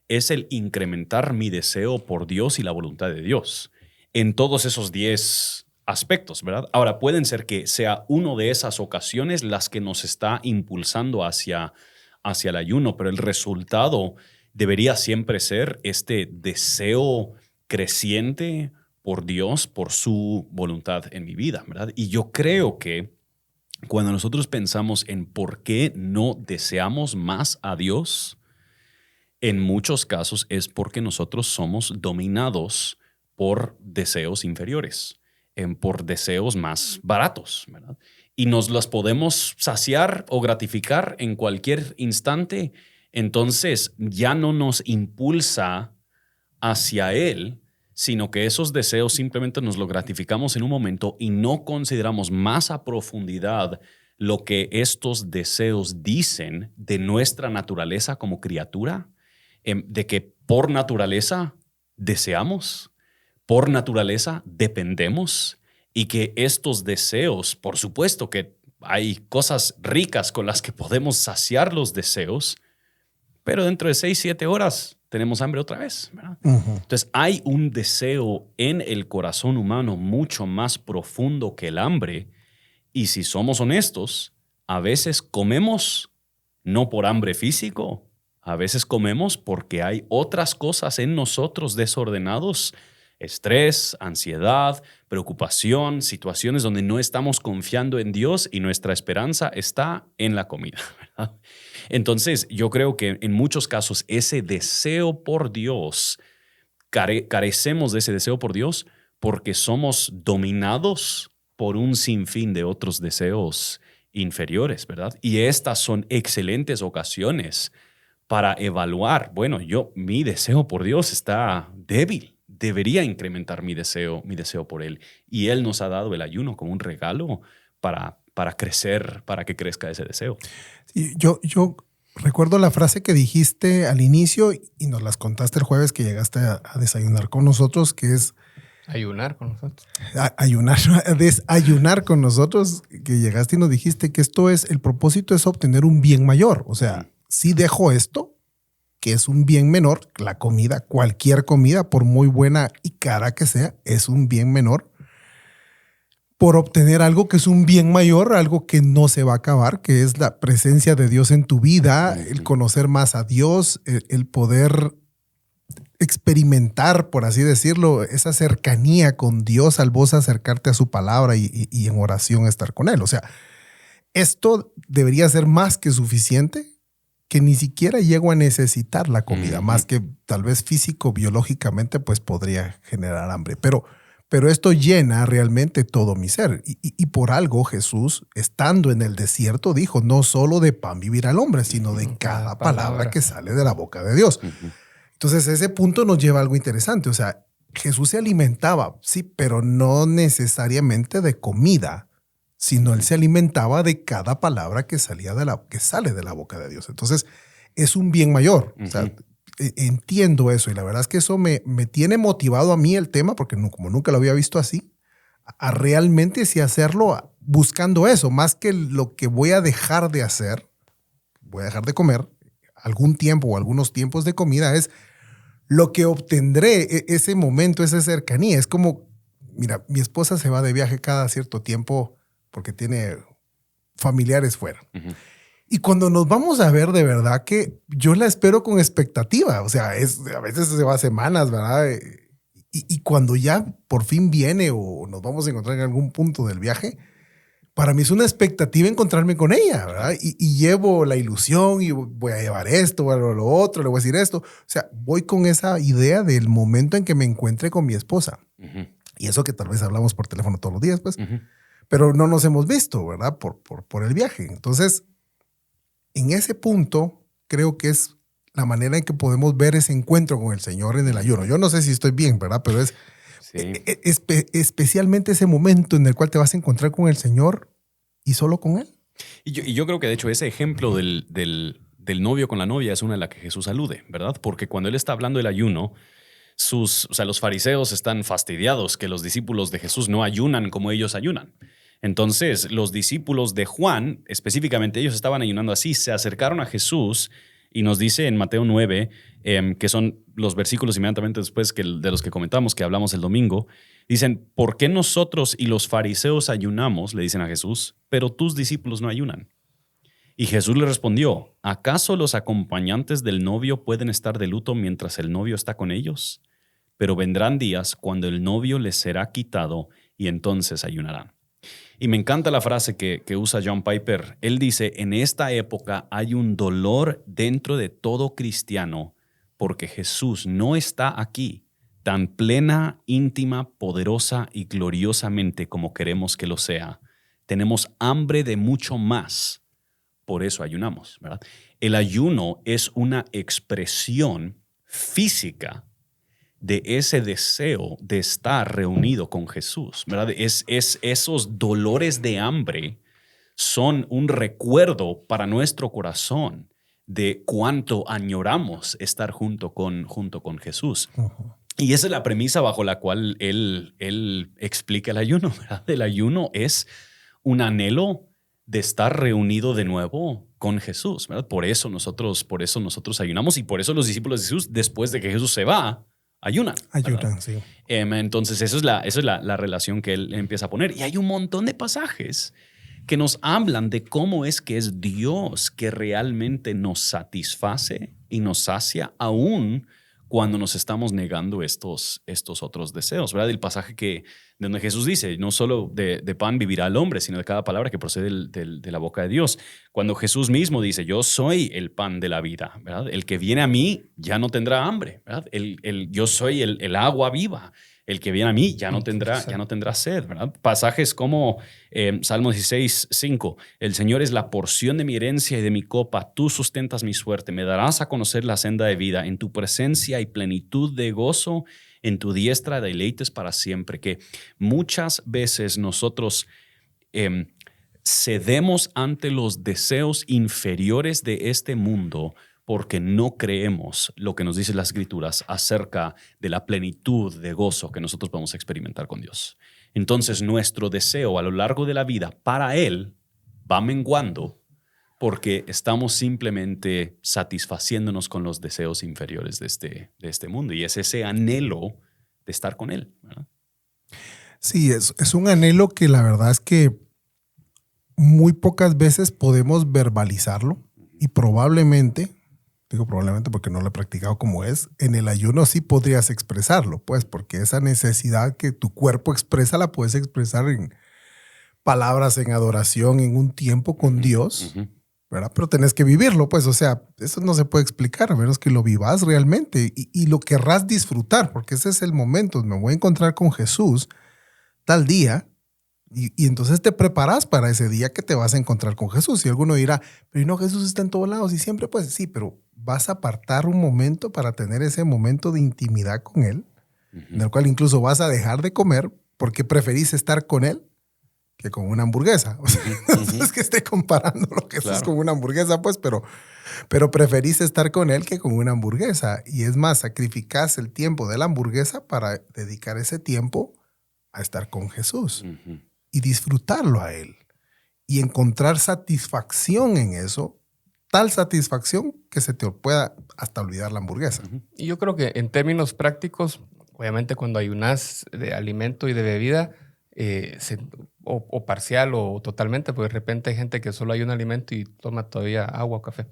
es el incrementar mi deseo por Dios y la voluntad de Dios en todos esos 10 aspectos, ¿verdad? Ahora, pueden ser que sea una de esas ocasiones las que nos está impulsando hacia el ayuno, pero el resultado debería siempre ser este deseo creciente por Dios, por su voluntad en mi vida, ¿verdad? Y yo creo que cuando nosotros pensamos en por qué no deseamos más a Dios, en muchos casos es porque nosotros somos dominados por deseos inferiores, por deseos más baratos, ¿verdad? Y nos los podemos saciar o gratificar en cualquier instante. Entonces ya no nos impulsa hacia Él, sino que esos deseos simplemente nos los gratificamos en un momento y no consideramos más a profundidad lo que estos deseos dicen de nuestra naturaleza como criatura, de que por naturaleza deseamos, por naturaleza dependemos y que estos deseos, por supuesto que hay cosas ricas con las que podemos saciar los deseos, pero dentro de 6, 7 horas tenemos hambre otra vez, ¿verdad? Entonces hay un deseo en el corazón humano mucho más profundo que el hambre, y si somos honestos, a veces comemos no por hambre físico. A veces comemos porque hay otras cosas en nosotros desordenados. Estrés, ansiedad, preocupación, situaciones donde no estamos confiando en Dios y nuestra esperanza está en la comida, ¿verdad? Entonces, yo creo que en muchos casos ese deseo por Dios, carecemos de ese deseo por Dios porque somos dominados por un sinfín de otros deseos inferiores, ¿verdad? Y estas son excelentes ocasiones para evaluar, bueno, mi deseo por Dios está débil. Debería incrementar mi deseo por Él. Y Él nos ha dado el ayuno como un regalo para crecer, para que crezca ese deseo. Sí, yo recuerdo la frase que dijiste al inicio y nos las contaste el jueves que llegaste a desayunar con nosotros, que es... Ayunar con nosotros. Desayunar con nosotros, que llegaste y nos dijiste que el propósito es obtener un bien mayor. O sea, si dejo esto, que es un bien menor, la comida, cualquier comida, por muy buena y cara que sea, es un bien menor, por obtener algo que es un bien mayor, algo que no se va a acabar, que es la presencia de Dios en tu vida, el conocer más a Dios, el poder experimentar, por así decirlo, esa cercanía con Dios al vos acercarte a su palabra y en oración estar con Él. O sea, esto debería ser más que suficiente, que ni siquiera llego a necesitar la comida, más que tal vez físico, biológicamente, pues podría generar hambre. Pero esto llena realmente todo mi ser. Y por algo Jesús, estando en el desierto, dijo, no solo de pan vivirá el hombre, sino de cada palabra que sale de la boca de Dios. Entonces, ese punto nos lleva a algo interesante. O sea, Jesús se alimentaba, sí, pero no necesariamente de comida, sino él se alimentaba de cada palabra que sale de la boca de Dios. Entonces, es un bien mayor. O sea, entiendo eso y la verdad es que eso me tiene motivado a mí el tema, porque como nunca lo había visto así, a realmente sí hacerlo buscando eso, más que lo que voy a dejar de hacer, voy a dejar de comer algún tiempo o algunos tiempos de comida, es lo que obtendré ese momento, esa cercanía. Es como, mira, mi esposa se va de viaje cada cierto tiempo porque tiene familiares fuera. Y cuando nos vamos a ver, de verdad que yo la espero con expectativa. O sea, a veces se va semanas, ¿verdad? Y cuando ya por fin viene o nos vamos a encontrar en algún punto del viaje, para mí es una expectativa encontrarme con ella, ¿verdad? Y llevo la ilusión y voy a llevar esto, voy a lo otro, le voy a decir esto. O sea, voy con esa idea del momento en que me encuentre con mi esposa. Y eso que tal vez hablamos por teléfono todos los días, pues. Pero no nos hemos visto, ¿verdad? Por el viaje. Entonces, en ese punto, creo que es la manera en que podemos ver ese encuentro con el Señor en el ayuno. Yo no sé si estoy bien, ¿verdad? Pero es especialmente ese momento en el cual te vas a encontrar con el Señor y solo con Él. Y yo creo que, de hecho, ese ejemplo del novio con la novia es una de las que Jesús alude, ¿verdad? Porque cuando Él está hablando del ayuno, los fariseos están fastidiados que los discípulos de Jesús no ayunan como ellos ayunan. Entonces, los discípulos de Juan, específicamente ellos estaban ayunando así, se acercaron a Jesús y nos dice en Mateo 9, que son los versículos inmediatamente después de los que comentamos, que hablamos el domingo, dicen, ¿por qué nosotros y los fariseos ayunamos? Le dicen a Jesús, pero tus discípulos no ayunan. Y Jesús le respondió, ¿acaso los acompañantes del novio pueden estar de luto mientras el novio está con ellos? Pero vendrán días cuando el novio les será quitado y entonces ayunarán. Y me encanta la frase que usa John Piper. Él dice, en esta época hay un dolor dentro de todo cristiano porque Jesús no está aquí tan plena, íntima, poderosa y gloriosamente como queremos que lo sea. Tenemos hambre de mucho más. Por eso ayunamos, ¿verdad? El ayuno es una expresión física de ese deseo de estar reunido con Jesús, ¿verdad? Esos dolores de hambre son un recuerdo para nuestro corazón de cuánto añoramos estar junto con Jesús. Y esa es la premisa bajo la cual él explica el ayuno, ¿verdad? El ayuno es un anhelo de estar reunido de nuevo con Jesús, ¿verdad? Por eso nosotros ayunamos y por eso los discípulos de Jesús, después de que Jesús se va, ayunan. Ayunan, sí. Entonces, eso es la relación que él empieza a poner. Y hay un montón de pasajes que nos hablan de cómo es que es Dios que realmente nos satisface y nos sacia aún cuando nos estamos negando estos otros deseos, ¿verdad? El pasaje donde Jesús dice, no solo de pan vivirá el hombre, sino de cada palabra que procede de la boca de Dios. Cuando Jesús mismo dice, yo soy el pan de la vida, ¿verdad? El que viene a mí ya no tendrá hambre, ¿verdad? Yo soy el agua viva. El que viene a mí ya no tendrá sed, ¿verdad? Pasajes como Salmo 16:5. El Señor es la porción de mi herencia y de mi copa. Tú sustentas mi suerte. Me darás a conocer la senda de vida. En tu presencia hay plenitud de gozo. En tu diestra deleites para siempre. Que muchas veces nosotros cedemos ante los deseos inferiores de este mundo porque no creemos lo que nos dicen las Escrituras acerca de la plenitud de gozo que nosotros vamos a experimentar con Dios. Entonces, nuestro deseo a lo largo de la vida para Él va menguando porque estamos simplemente satisfaciéndonos con los deseos inferiores de este mundo. Y es ese anhelo de estar con Él, ¿verdad? Sí, es un anhelo que la verdad es que muy pocas veces podemos verbalizarlo y probablemente, digo probablemente porque no lo he practicado como es, en el ayuno sí podrías expresarlo, pues, porque esa necesidad que tu cuerpo expresa la puedes expresar en palabras, en adoración, en un tiempo con Dios, ¿verdad? Pero tenés que vivirlo, pues, o sea, eso no se puede explicar a menos que lo vivas realmente y lo querrás disfrutar, porque ese es el momento, me voy a encontrar con Jesús tal día. Y entonces te preparas para ese día que te vas a encontrar con Jesús. Y alguno dirá, pero no, Jesús está en todos lados y siempre, pues sí, pero vas a apartar un momento para tener ese momento de intimidad con Él, en el cual incluso vas a dejar de comer porque preferís estar con Él que con una hamburguesa. O sea, no es que esté comparando lo que Jesús con una hamburguesa, pues, pero preferís estar con Él que con una hamburguesa. Y es más, sacrificás el tiempo de la hamburguesa para dedicar ese tiempo a estar con Jesús. Y disfrutarlo a Él y encontrar satisfacción en eso, tal satisfacción que se te pueda hasta olvidar la hamburguesa. Y yo creo que en términos prácticos, obviamente cuando ayunas de alimento y de bebida, o parcial o totalmente, porque de repente hay gente que solo ayuna alimento y toma todavía agua o café.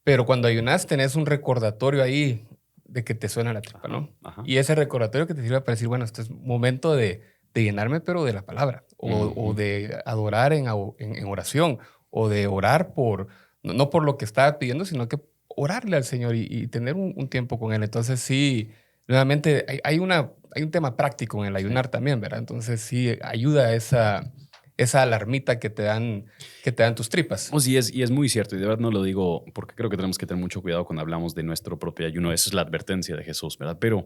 Pero cuando ayunas tenés un recordatorio ahí de que te suena la tripa, ¿no? Y ese recordatorio que te sirve para decir, bueno, este es momento de llenarme, pero de la palabra, o de adorar en oración, o de orar no por lo que estaba pidiendo, sino que orarle al Señor y tener un tiempo con Él. Entonces sí, nuevamente hay un tema práctico en el ayunar también, ¿verdad? Entonces sí ayuda esa alarmita que te dan tus tripas. Pues y es muy cierto, y de verdad no lo digo porque creo que tenemos que tener mucho cuidado cuando hablamos de nuestro propio ayuno. Esa es la advertencia de Jesús, ¿verdad? Pero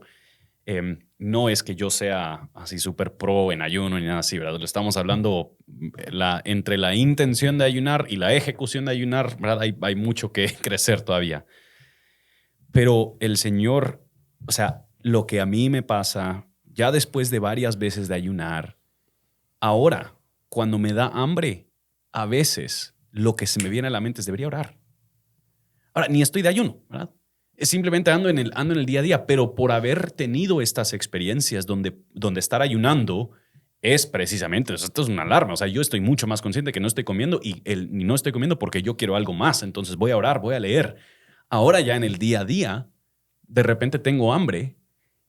no es que yo sea así súper pro en ayuno ni nada así, ¿verdad? Lo estamos hablando entre la intención de ayunar y la ejecución de ayunar, ¿verdad? Hay mucho que crecer todavía. Pero el Señor, o sea, lo que a mí me pasa, ya después de varias veces de ayunar, ahora, cuando me da hambre, a veces lo que se me viene a la mente es debería orar. Ahora, ni estoy de ayuno, ¿verdad? Es simplemente ando en el día a día, pero por haber tenido estas experiencias donde estar ayunando es precisamente, esto es una alarma. O sea, yo estoy mucho más consciente que no estoy comiendo y no estoy comiendo porque yo quiero algo más. Entonces voy a orar, voy a leer. Ahora ya en el día a día, de repente tengo hambre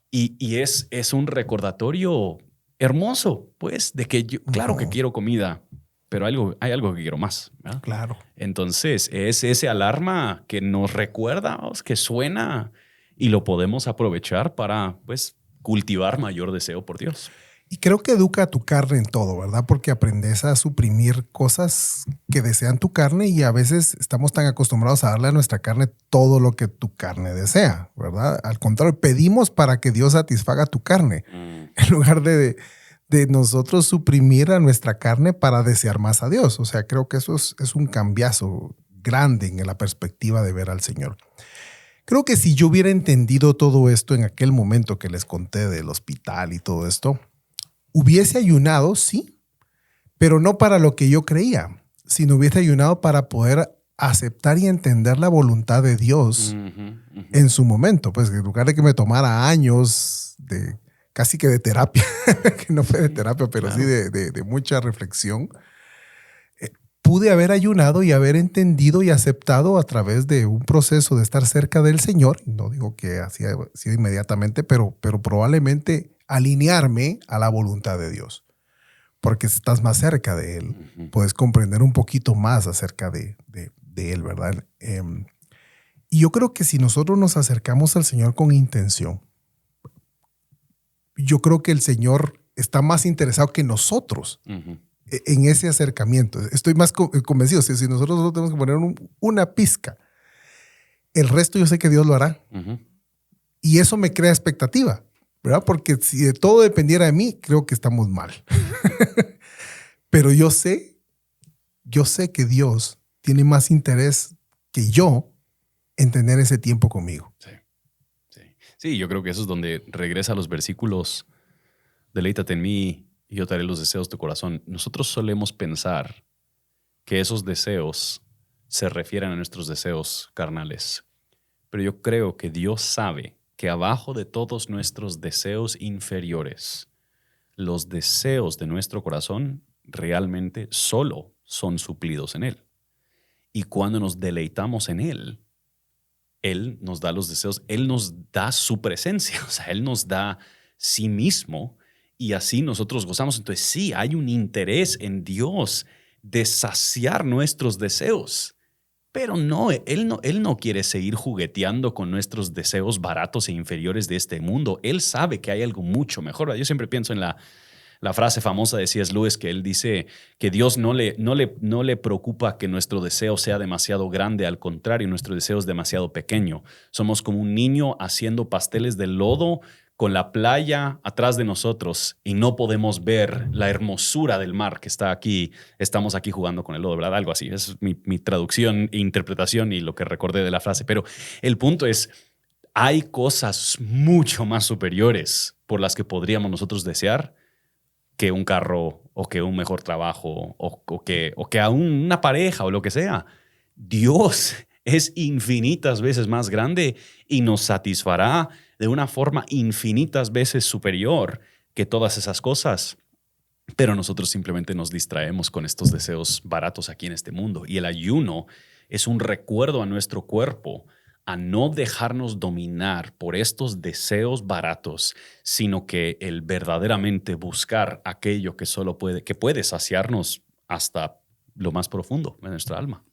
y es un recordatorio hermoso, pues, de que yo, claro que quiero comida, pero hay algo que quiero más, ¿verdad? Claro. Entonces, es ese alarma que nos recuerda, que suena y lo podemos aprovechar para, pues, cultivar mayor deseo por Dios. Y creo que educa a tu carne en todo, ¿verdad? Porque aprendes a suprimir cosas que desean tu carne y a veces estamos tan acostumbrados a darle a nuestra carne todo lo que tu carne desea, ¿verdad? Al contrario, pedimos para que Dios satisfaga tu carne en lugar de nosotros suprimir a nuestra carne para desear más a Dios. O sea, creo que eso es un cambiazo grande en la perspectiva de ver al Señor. Creo que si yo hubiera entendido todo esto en aquel momento que les conté del hospital y todo esto, hubiese ayunado, sí, pero no para lo que yo creía, sino hubiese ayunado para poder aceptar y entender la voluntad de Dios en su momento. Pues en lugar de que me tomara años casi que de terapia, que no fue de terapia, pero sí de mucha reflexión, pude haber ayunado y haber entendido y aceptado a través de un proceso de estar cerca del Señor. No digo que así ha sido inmediatamente, pero probablemente alinearme a la voluntad de Dios. Porque estás más cerca de Él. Puedes comprender un poquito más acerca de Él, ¿verdad? Y yo creo que si nosotros nos acercamos al Señor con intención, yo creo que el Señor está más interesado que nosotros en ese acercamiento. Estoy más convencido. Si nosotros solo tenemos que poner una pizca, el resto yo sé que Dios lo hará. Y eso me crea expectativa, ¿verdad? Porque si de todo dependiera de mí, creo que estamos mal. Pero yo sé que Dios tiene más interés que yo en tener ese tiempo conmigo. Sí, yo creo que eso es donde regresa a los versículos: deleítate en mí y yo te haré los deseos de tu corazón. Nosotros solemos pensar que esos deseos se refieren a nuestros deseos carnales. Pero yo creo que Dios sabe que abajo de todos nuestros deseos inferiores, los deseos de nuestro corazón realmente solo son suplidos en Él. Y cuando nos deleitamos en Él nos da los deseos, Él nos da su presencia, o sea, Él nos da sí mismo y así nosotros gozamos. Entonces sí, hay un interés en Dios de saciar nuestros deseos, pero Él no quiere seguir jugueteando con nuestros deseos baratos e inferiores de este mundo. Él sabe que hay algo mucho mejor. Yo siempre pienso en la frase famosa de C.S. Lewis, que él dice que Dios no le preocupa que nuestro deseo sea demasiado grande, al contrario, nuestro deseo es demasiado pequeño. Somos como un niño haciendo pasteles de lodo con la playa atrás de nosotros y no podemos ver la hermosura del mar que está aquí. Estamos aquí jugando con el lodo, ¿verdad? Algo así. Es mi traducción e interpretación y lo que recordé de la frase. Pero el punto es, hay cosas mucho más superiores por las que podríamos nosotros desear que un carro o que un mejor trabajo o que a una pareja o lo que sea. Dios es infinitas veces más grande y nos satisfará de una forma infinitas veces superior que todas esas cosas. Pero nosotros simplemente nos distraemos con estos deseos baratos aquí en este mundo. Y el ayuno es un recuerdo a nuestro cuerpo a no dejarnos dominar por estos deseos baratos, sino que el verdaderamente buscar aquello que puede saciarnos hasta lo más profundo de nuestra alma.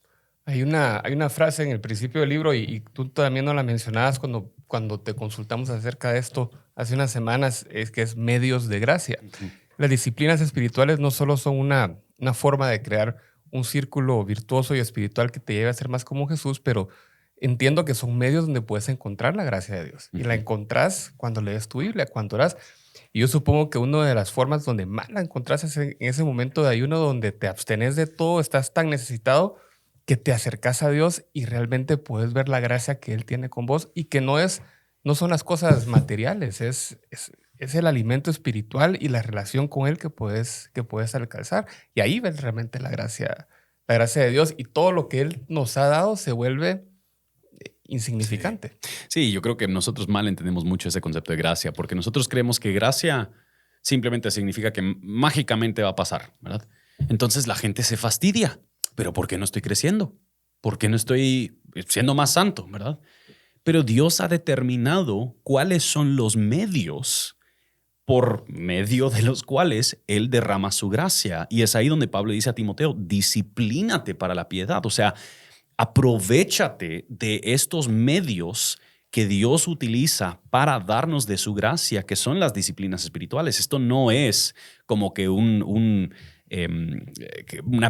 Hay una frase en el principio del libro y tú también nos la mencionabas cuando te consultamos acerca de esto hace unas semanas, es que es medios de gracia. Las disciplinas espirituales no solo son una forma de crear un círculo virtuoso y espiritual que te lleve a ser más como Jesús, pero entiendo que son medios donde puedes encontrar la gracia de Dios. Y la encontrás cuando lees tu Biblia, cuando orás. Y yo supongo que una de las formas donde más la encontrás es en ese momento de ayuno donde te abstenés de todo, estás tan necesitado que te acercas a Dios y realmente puedes ver la gracia que Él tiene con vos y que no son las cosas materiales, es el alimento espiritual y la relación con Él que puedes alcanzar. Y ahí ves realmente la gracia de Dios y todo lo que Él nos ha dado se vuelve insignificante. Sí, yo creo que nosotros mal entendemos mucho ese concepto de gracia, porque nosotros creemos que gracia simplemente significa que mágicamente va a pasar, ¿verdad? Entonces la gente se fastidia. ¿Pero por qué no estoy creciendo? ¿Por qué no estoy siendo más santo, verdad? Pero Dios ha determinado cuáles son los medios por medio de los cuales Él derrama su gracia. Y es ahí donde Pablo dice a Timoteo, disciplínate para la piedad. O sea, aprovéchate de estos medios que Dios utiliza para darnos de su gracia, que son las disciplinas espirituales. Esto no es como que una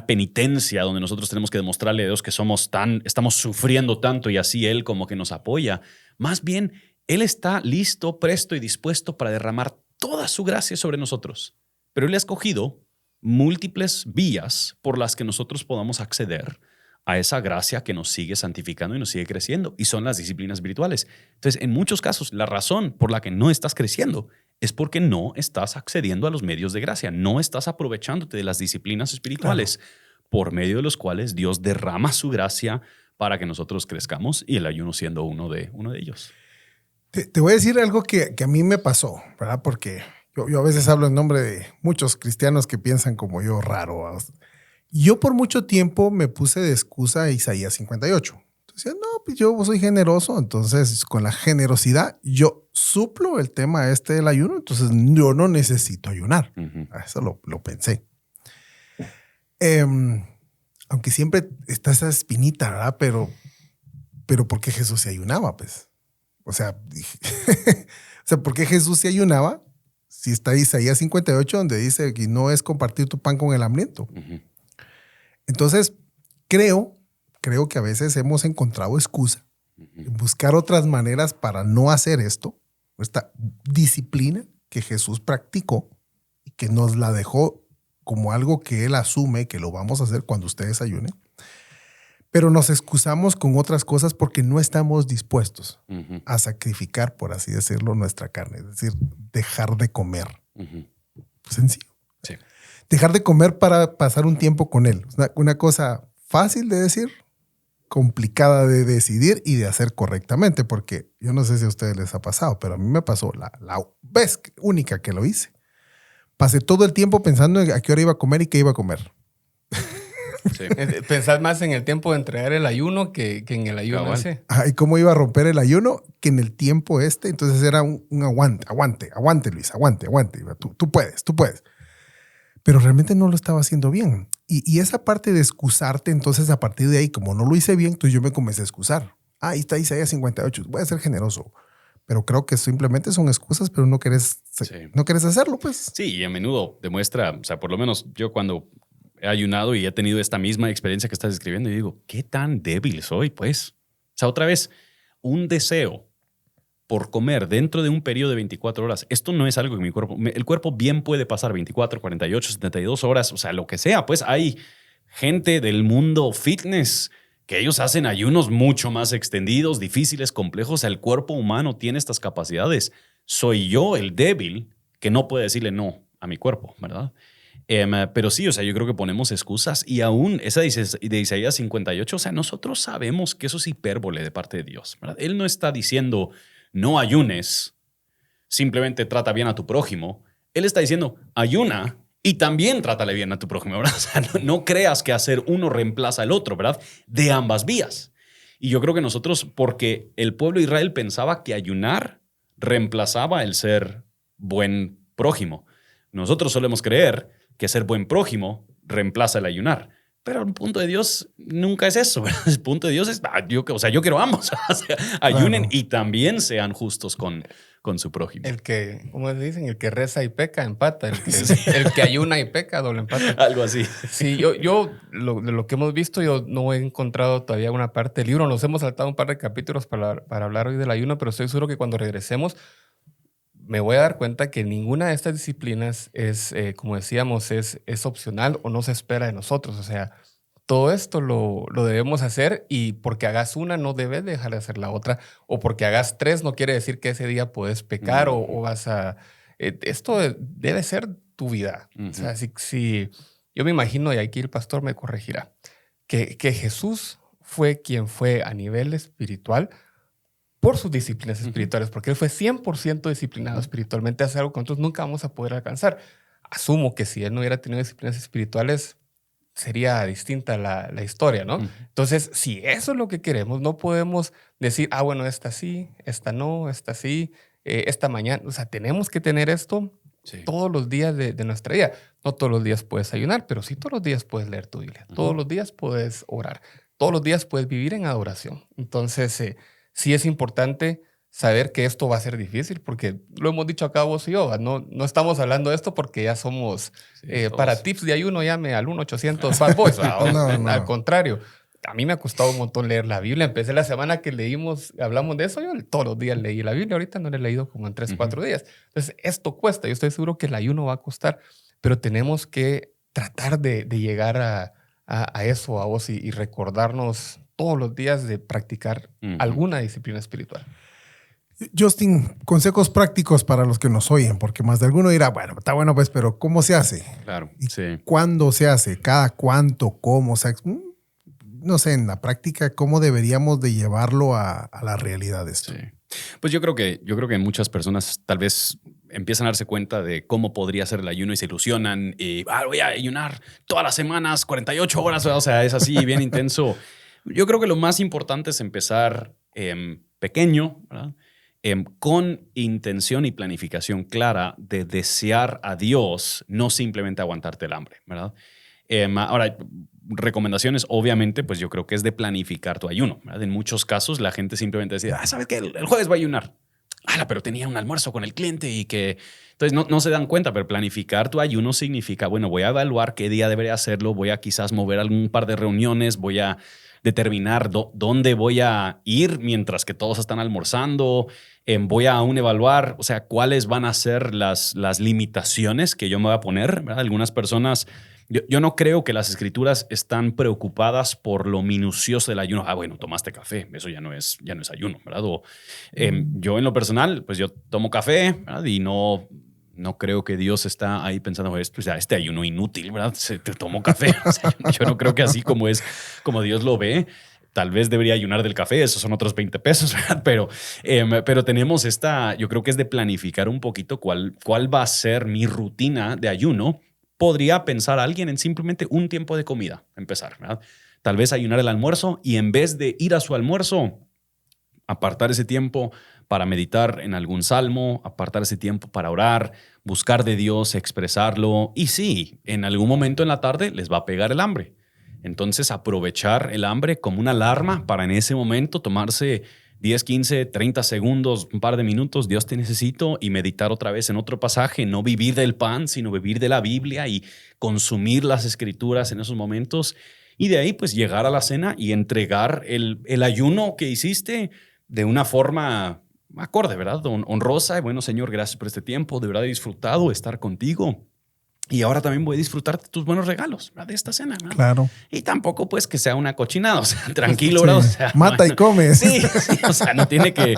penitencia donde nosotros tenemos que demostrarle a Dios que estamos sufriendo tanto y así Él como que nos apoya. Más bien, Él está listo, presto y dispuesto para derramar toda su gracia sobre nosotros. Pero Él ha escogido múltiples vías por las que nosotros podamos acceder a esa gracia que nos sigue santificando y nos sigue creciendo, y son las disciplinas espirituales. Entonces, en muchos casos, la razón por la que no estás creciendo es porque no estás accediendo a los medios de gracia, no estás aprovechándote de las disciplinas espirituales por medio de los cuales Dios derrama su gracia para que nosotros crezcamos, y el ayuno siendo uno de ellos. Te voy a decir algo que a mí me pasó, ¿verdad? Porque yo a veces hablo en nombre de muchos cristianos que piensan como yo raro. Yo por mucho tiempo me puse de excusa a Isaías 58. Entonces, no, pues yo soy generoso, entonces con la generosidad yo suplo el tema del ayuno, entonces yo no necesito ayunar. A eso lo pensé. Aunque siempre está esa espinita, ¿verdad? Pero ¿por qué Jesús se ayunaba? Pues, o sea, ¿por qué Jesús se ayunaba? Si está Isaías 58, donde dice que no es compartir tu pan con el hambriento. Entonces, creo que a veces hemos encontrado excusa en buscar otras maneras para no hacer esto, esta disciplina que Jesús practicó y que nos la dejó como algo que Él asume que lo vamos a hacer cuando ustedes ayunen. Pero nos excusamos con otras cosas porque no estamos dispuestos a sacrificar, por así decirlo, nuestra carne. Es decir, dejar de comer. Sencillo. Sí. Dejar de comer para pasar un tiempo con Él. Una cosa fácil de decir, complicada de decidir y de hacer correctamente. Porque yo no sé si a ustedes les ha pasado, pero a mí me pasó la vez única que lo hice. Pasé todo el tiempo pensando en a qué hora iba a comer y qué iba a comer. Sí. Pensás más en el tiempo de entregar el ayuno que en el ayuno ese. Y cómo iba a romper el ayuno que en el tiempo Entonces era un aguante, Luis, aguante. Tú puedes. Pero realmente no lo estaba haciendo bien. Y esa parte de excusarte, entonces a partir de ahí, como no lo hice bien, entonces yo me comencé a excusar. Ahí está Isaías 58, voy a ser generoso. Pero creo que simplemente son excusas, pero no querés hacerlo, pues. Sí, y a menudo demuestra, o sea, por lo menos yo cuando he ayunado y he tenido esta misma experiencia que estás describiendo, y digo, ¿qué tan débil soy, pues? O sea, otra vez, un deseo por comer dentro de un periodo de 24 horas. Esto no es algo que mi cuerpo... El cuerpo bien puede pasar 24, 48, 72 horas, o sea, lo que sea. Pues hay gente del mundo fitness que ellos hacen ayunos mucho más extendidos, difíciles, complejos. El cuerpo humano tiene estas capacidades. Soy yo el débil que no puede decirle no a mi cuerpo, ¿verdad? Pero sí, o sea, yo creo que ponemos excusas y aún esa de Isaías 58, o sea, nosotros sabemos que eso es hipérbole de parte de Dios, ¿verdad? Él no está diciendo no ayunes, simplemente trata bien a tu prójimo. Él está diciendo ayuna y también trátale bien a tu prójimo, ¿verdad? O sea, no creas que hacer uno reemplaza al otro, ¿verdad? De ambas vías. Y yo creo que nosotros, porque el pueblo de Israel pensaba que ayunar reemplazaba el ser buen prójimo. Nosotros solemos creer que ser buen prójimo reemplaza el ayunar. Pero el punto de Dios nunca es eso, ¿verdad? El punto de Dios es, yo quiero ambos. O sea, ayunen y también sean justos con su prójimo. El que, ¿cómo se dicen? El que reza y peca, empata. El que ayuna y peca, doble empata. Algo así. Sí, yo de lo que hemos visto, yo no he encontrado todavía una parte del libro. Nos hemos saltado un par de capítulos para hablar hoy del ayuno, pero estoy seguro que cuando regresemos me voy a dar cuenta que ninguna de estas disciplinas es, como decíamos, es opcional o no se espera de nosotros. O sea, todo esto lo debemos hacer y porque hagas una no debes dejar de hacer la otra. O porque hagas 3 no quiere decir que ese día puedes pecar o vas a... esto debe ser tu vida. O sea, si yo me imagino, y aquí el pastor me corregirá, que Jesús fue quien fue a nivel espiritual por sus disciplinas espirituales, porque él fue 100% disciplinado espiritualmente, hace algo que nosotros nunca vamos a poder alcanzar. Asumo que si él no hubiera tenido disciplinas espirituales, sería distinta la historia, ¿no? Entonces, si eso es lo que queremos, no podemos decir, bueno, esta sí, esta no, esta sí, esta mañana. O sea, tenemos que tener esto todos los días de nuestra vida. No todos los días puedes ayunar, pero sí todos los días puedes leer tu Biblia. Todos los días puedes orar. Todos los días puedes vivir en adoración. Entonces, sí es importante saber que esto va a ser difícil, porque lo hemos dicho acá vos y yo, no estamos hablando de esto porque ya somos, para tips de ayuno llame al 1-800 Bad Boys. No. Al contrario, a mí me ha costado un montón leer la Biblia. Empecé la semana que hablamos de eso, yo todos los días leí la Biblia, ahorita no la he leído como en 3-4 días. Entonces, esto cuesta, yo estoy seguro que el ayuno va a costar, pero tenemos que tratar de llegar a eso, a vos, y recordarnos todos los días de practicar alguna disciplina espiritual. Justin, consejos prácticos para los que nos oyen, porque más de alguno dirá, bueno, está bueno, pues, pero ¿cómo se hace? Claro, sí. ¿Cuándo se hace? ¿Cada cuánto? ¿Cómo? O sea, no sé, en la práctica, ¿cómo deberíamos de llevarlo a la realidad de esto? Sí. Pues yo creo que muchas personas tal vez empiezan a darse cuenta de cómo podría ser el ayuno y se ilusionan y voy a ayunar todas las semanas, 48 horas, o sea, es así, bien intenso. Yo creo que lo más importante es empezar pequeño, ¿verdad? Con intención y planificación clara de desear a Dios, no simplemente aguantarte el hambre, ¿verdad? Ahora, recomendaciones, obviamente, pues yo creo que es de planificar tu ayuno, ¿verdad? En muchos casos la gente simplemente decía, ¿sabes qué? El jueves va a ayunar. Pero tenía un almuerzo con el cliente y que... Entonces no se dan cuenta, pero planificar tu ayuno significa, bueno, voy a evaluar qué día debería hacerlo, voy a quizás mover algún par de reuniones, voy a determinar dónde voy a ir mientras que todos están almorzando, voy a aún evaluar, o sea, cuáles van a ser las limitaciones que yo me voy a poner, ¿verdad? Algunas personas... Yo no creo que las escrituras están preocupadas por lo minucioso del ayuno. Bueno, tomaste café, eso ya no es ayuno, ¿verdad? O, yo en lo personal, pues yo tomo café, ¿verdad? Y no creo que Dios está ahí pensando, este ayuno inútil, ¿verdad? Te tomo café. O sea, yo no creo que así como Dios lo ve. Tal vez debería ayunar del café, esos son otros 20 pesos, ¿verdad? Pero tenemos yo creo que es de planificar un poquito cuál va a ser mi rutina de ayuno. Podría pensar alguien en simplemente un tiempo de comida, empezar, ¿verdad? Tal vez ayunar el almuerzo y en vez de ir a su almuerzo, apartar ese tiempo para meditar en algún salmo, apartar ese tiempo para orar, buscar de Dios, expresarlo. Y sí, en algún momento en la tarde les va a pegar el hambre. Entonces, aprovechar el hambre como una alarma para en ese momento tomarse 10, 15, 30 segundos, un par de minutos, Dios te necesito, y meditar otra vez en otro pasaje, no vivir del pan, sino vivir de la Biblia y consumir las escrituras en esos momentos. Y de ahí, pues, llegar a la cena y entregar el ayuno que hiciste de una forma acorde, ¿verdad? Honrosa. Y bueno, Señor, gracias por este tiempo. De verdad he disfrutado estar contigo. Y ahora también voy a disfrutar de tus buenos regalos, ¿verdad? De esta cena, ¿no? Claro. Y tampoco, pues, que sea una cochinada. O sea, tranquilo, ¿verdad? Sí. O sea, mata y come. Sí, o sea, no tiene que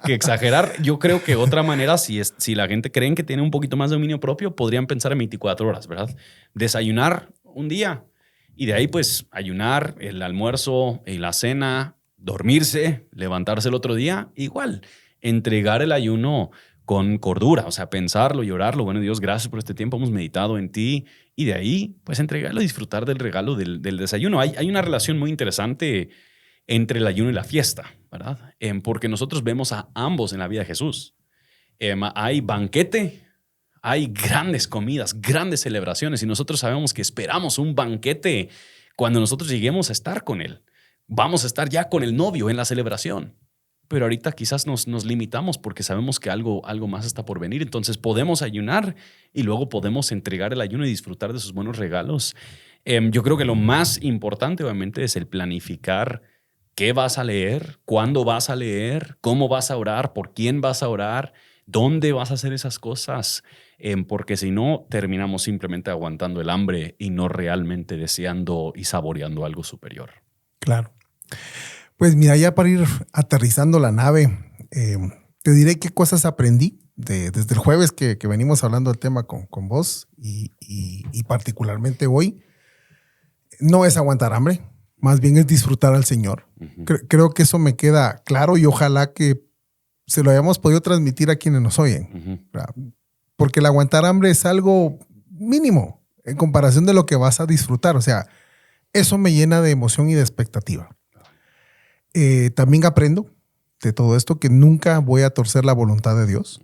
exagerar. Yo creo que otra manera, si la gente cree que tiene un poquito más de dominio propio, podrían pensar en 24 horas, ¿verdad? Desayunar un día y de ahí, pues, ayunar, el almuerzo y la cena, dormirse, levantarse el otro día, igual. Entregar el ayuno con cordura, o sea, pensarlo y orarlo. Bueno, Dios, gracias por este tiempo, hemos meditado en ti. Y de ahí, pues, entregarlo y disfrutar del regalo del desayuno. Hay una relación muy interesante entre el ayuno y la fiesta, ¿verdad? Porque nosotros vemos a ambos en la vida de Jesús. Hay banquete, hay grandes comidas, grandes celebraciones, y nosotros sabemos que esperamos un banquete cuando nosotros lleguemos a estar con Él. Vamos a estar ya con el novio en la celebración. Pero ahorita quizás nos limitamos porque sabemos que algo más está por venir. Entonces podemos ayunar y luego podemos entregar el ayuno y disfrutar de sus buenos regalos. Yo creo que lo más importante, obviamente, es el planificar qué vas a leer, cuándo vas a leer, cómo vas a orar, por quién vas a orar, dónde vas a hacer esas cosas. Porque si no, terminamos simplemente aguantando el hambre y no realmente deseando y saboreando algo superior. Claro. Pues mira, ya para ir aterrizando la nave, te diré qué cosas aprendí desde el jueves que venimos hablando del tema con vos y particularmente hoy. No es aguantar hambre, más bien es disfrutar al Señor. Uh-huh. Creo que eso me queda claro y ojalá que se lo hayamos podido transmitir a quienes nos oyen. Uh-huh. Porque el aguantar hambre es algo mínimo en comparación de lo que vas a disfrutar. O sea, eso me llena de emoción y de expectativa. También aprendo de todo esto que nunca voy a torcer la voluntad de Dios.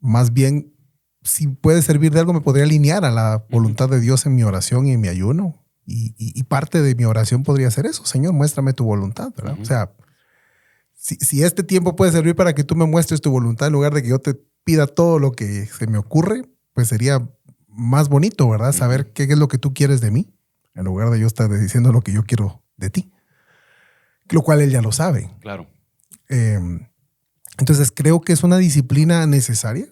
Más bien, si puede servir de algo, me podría alinear a la voluntad de Dios en mi oración y en mi ayuno. Y parte de mi oración podría ser eso. Señor, muéstrame tu voluntad, ¿verdad? O sea, si este tiempo puede servir para que tú me muestres tu voluntad en lugar de que yo te pida todo lo que se me ocurre, pues sería más bonito, ¿verdad? Saber qué es lo que tú quieres de mí, en lugar de yo estar diciendo lo que yo quiero de ti. Lo cual él ya lo sabe. Claro. Entonces creo que es una disciplina necesaria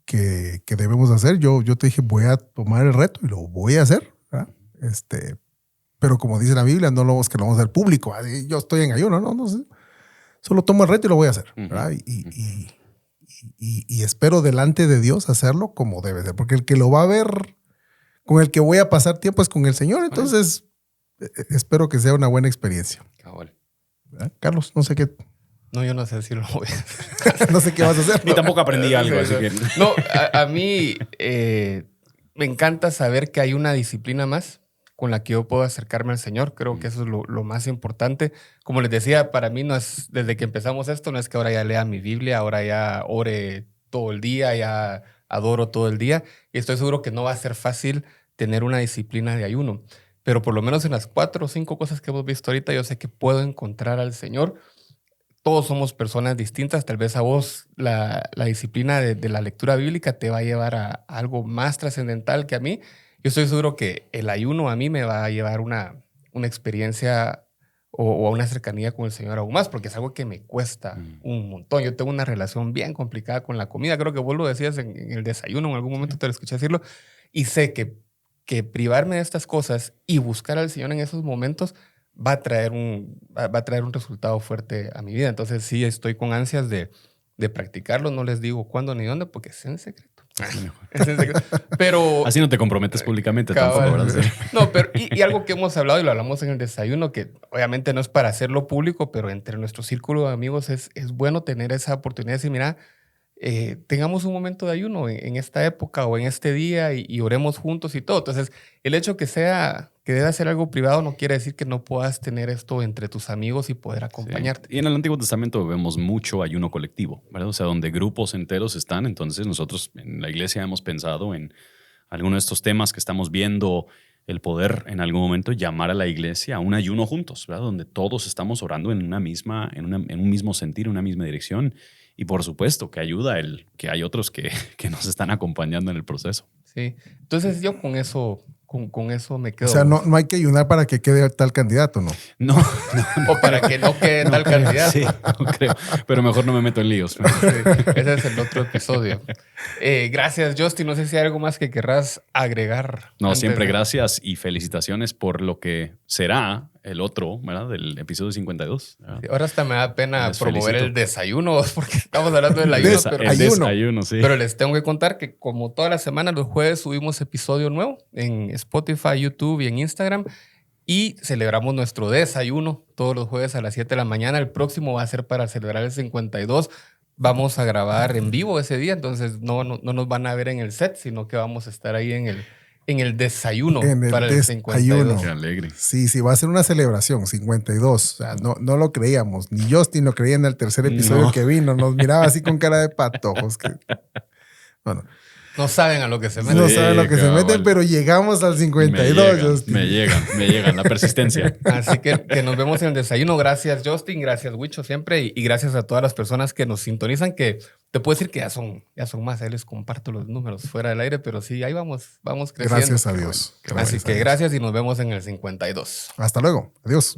que debemos hacer. Yo te dije, voy a tomar el reto y lo voy a hacer, ¿verdad? Pero como dice la Biblia, no lo vamos a hacer público. Así, yo estoy en ayuno, no sé. Solo tomo el reto y lo voy a hacer, ¿verdad? Y espero delante de Dios hacerlo como debe ser. Porque el que lo va a ver, con el que voy a pasar tiempo es con el Señor. Entonces espero que sea una buena experiencia. Cabal. Carlos, no sé qué. No, yo no sé si lo voy a hacer. No sé qué vas a hacer. Ni tampoco aprendí algo, así que... No, a mí me encanta saber que hay una disciplina más con la que yo puedo acercarme al Señor. Creo que eso es lo más importante. Como les decía, para mí no es, desde que empezamos esto, no es que ahora ya lea mi Biblia, ahora ya ore todo el día, ya adoro todo el día. Y estoy seguro que no va a ser fácil tener una disciplina de ayuno. Pero por lo menos en las 4 o 5 cosas que hemos visto ahorita, yo sé que puedo encontrar al Señor. Todos somos personas distintas. Tal vez a vos la disciplina de la lectura bíblica te va a llevar a algo más trascendental que a mí. Yo estoy seguro que el ayuno a mí me va a llevar una experiencia o a una cercanía con el Señor aún más, porque es algo que me cuesta un montón. Yo tengo una relación bien complicada con la comida. Creo que vos lo decías en el desayuno, en algún momento te lo escuché decirlo, y sé que privarme de estas cosas y buscar al Señor en esos momentos va a traer un resultado fuerte a mi vida. Entonces sí estoy con ansias de practicarlo. No les digo cuándo ni dónde porque es en secreto. Es en secreto. Pero Así no te comprometes públicamente tampoco, cabal. ¿verdad? Sí. No, pero y algo que hemos hablado y lo hablamos en el desayuno, que obviamente no es para hacerlo público, pero entre nuestro círculo de amigos es bueno tener esa oportunidad de decir, mira, tengamos un momento de ayuno en esta época o en este día y oremos juntos y todo. Entonces, el hecho que deba ser algo privado no quiere decir que no puedas tener esto entre tus amigos y poder acompañarte. Sí. Y en el Antiguo Testamento vemos mucho ayuno colectivo, ¿verdad? O sea, donde grupos enteros están. Entonces, nosotros en la iglesia hemos pensado en algunos de estos temas que estamos viendo, el poder en algún momento llamar a la iglesia a un ayuno juntos, ¿verdad? Donde todos estamos orando en un mismo sentir, en una misma dirección. Y por supuesto que ayuda el que hay otros que nos están acompañando en el proceso. Sí. Entonces yo con eso me quedo. O sea, no hay que ayunar para que quede tal candidato, ¿no? No. O para que no quede tal candidato. Sí, no creo. Pero mejor no me meto en líos. Sí, ese es el otro episodio. Gracias, Justin. No sé si hay algo más que querrás agregar. No, siempre gracias y felicitaciones por lo que será el otro, ¿verdad? Del episodio 52. Sí, ahora hasta me da pena Les promover felicito. el desayuno porque estamos hablando del ayuno. El desayuno, sí. Pero les tengo que contar que como toda la semana, los jueves subimos episodio nuevo en Spotify, YouTube y en Instagram. Y celebramos nuestro desayuno todos los jueves a las 7 de la mañana. El próximo va a ser para celebrar el 52. Vamos a grabar en vivo ese día, entonces no nos van a ver en el set, sino que vamos a estar ahí en el desayuno para el 52. Qué alegre. Sí, va a ser una celebración, 52. O sea, no lo creíamos. Ni Justin lo creía en el tercer episodio que vino. Nos miraba así con cara de patojos. Bueno. No saben a lo que se meten. No saben lo que se meten, pero llegamos al 52, Justin. Me llegan, la persistencia. Así que nos vemos en el desayuno. Gracias, Justin. Gracias, Wicho, siempre. Y gracias a todas las personas que nos sintonizan, que te puedo decir que ya son más. Ahí les comparto los números fuera del aire, pero sí, ahí vamos creciendo. Gracias a Dios. Así que gracias y nos vemos en el 52. Hasta luego. Adiós.